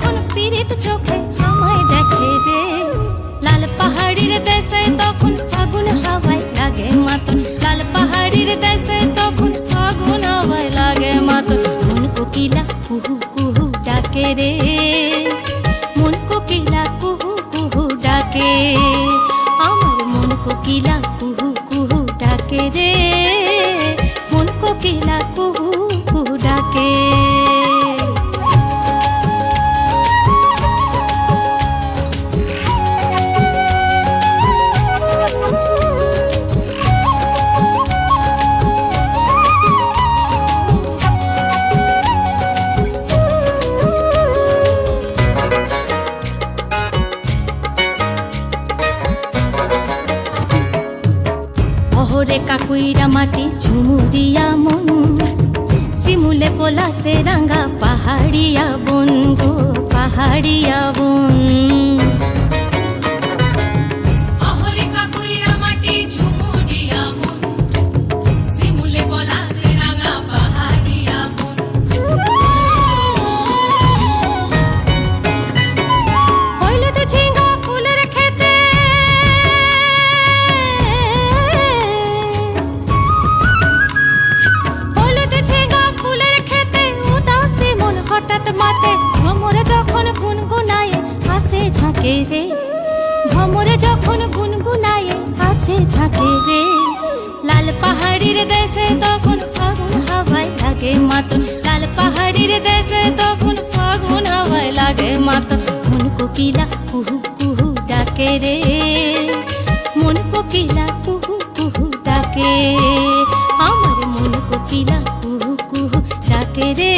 যখন পীড়িত চোখে আমায় দেখে রে, লাল পাহাড়ির দেশে তখন ফাগুন হাওয়ায় লাগে মাতন, লাল পাহাড়ির দেশে তখন ফাগুন হাওয়ায় লাগে মাতন। মন কোকিলা কুহু কুহু ডাকে রে, মন কোকিলা কুহু কুহু ডাকে, আমার মন কোকিলা কুহু কুহু ডাকে রে, মন কোকিলা কুহু কুহু ডাকে। অহরে কাকুইরা মাটি ঝুমুরিয়া মন, শিমুলে পলাশে রাঙা পাহাড়িয়া বন গো পাহাড়িয়া বন। অহরে কাকুইরা মাটি ঝুমুরিয়া মন, শিমুলে পলাশে রাঙা পাহাড়িয়া বন। হইলতে ঝিঙ্গা ফুলের খেতে, হইলতে ঝিঙ্গা ফুলের খেতে উদাসী মন হঠাৎ মাতে, ভ্রমরে যখন গুনগুনায়ে আসে ঝাঁকে রে, ভ্রমরে যখন গুনগুনায়ে আসে ঝাঁকে রে, লাল পাহাড়ির দেশে তখন ফাগুন হাওয়ায় লাগে মাতন, লাল পাহাড়ির দেশে তখন ফাগুন হাওয়ায় লাগে মাতন। মন কোকিলা কুহু কুহু ডাকে রে, মন কোকিলা কুহু কুহু ডাকে, আমার মন কোকিলা কুহু কুহু ডাকে রে,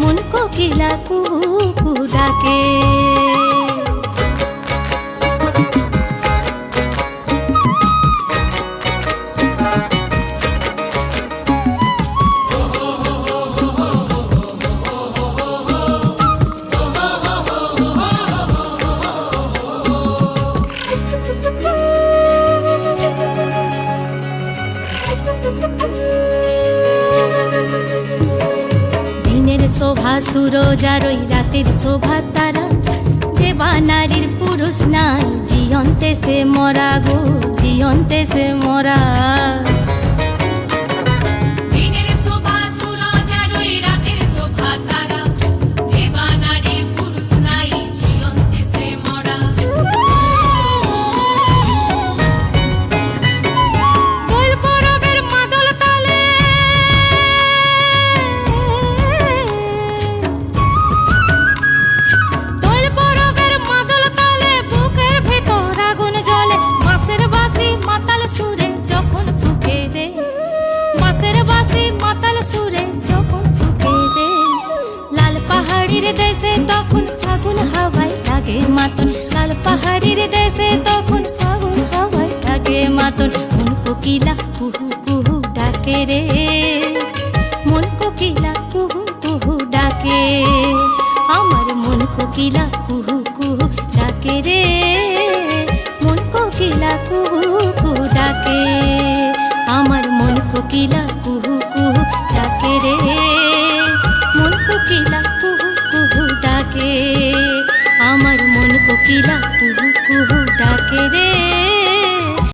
মন কোকিলা কুহু কুহু ডাকে। দিনের শোভা সুরজ আর ওই রাতের শোভা তারা, যে বা নারীর পুরুষ নাই জিয়ন্তে সে মরা গো জিয়ন্তে সে মরা। দিনের শোভা সুরজ আর ওই রাতের শোভা তারা, যে বা নারীর পুরুষ নাই জিয়ন্তে সে মরা। দোল পরবের মাদল তালে, দোল পরবের মাদল তালে বুকের ভেতর আগুন জ্বলে, বাঁশের বাঁশি মাতাল সুরে যখন ফুঁকে দে, বাঁশের বাঁশি মাতাল সুরে যখন ফুঁকে দে, লাল পাহাড়ির দেশে তখন ফাগুন হাওয়ায় লাগে মাতন, লাল পাহাড়ির দেশে তখন ফাগুন হাওয়ায় লাগে মাতন। মন কোকিলা কুহু কুহু ডাকে রে, মন কোকিলা কুহু কুহু ডাকে, আমার মন কোকিলা কুহু কুহু ডাকে রে, মন কোকিলা কুহু কুহু ডাকে, আমার মন কোকিলা কুহু কুহু ডাকে রে, মন কোকিলা কুহু কুহু ডাকে, আমার মন কোকিলা কুহু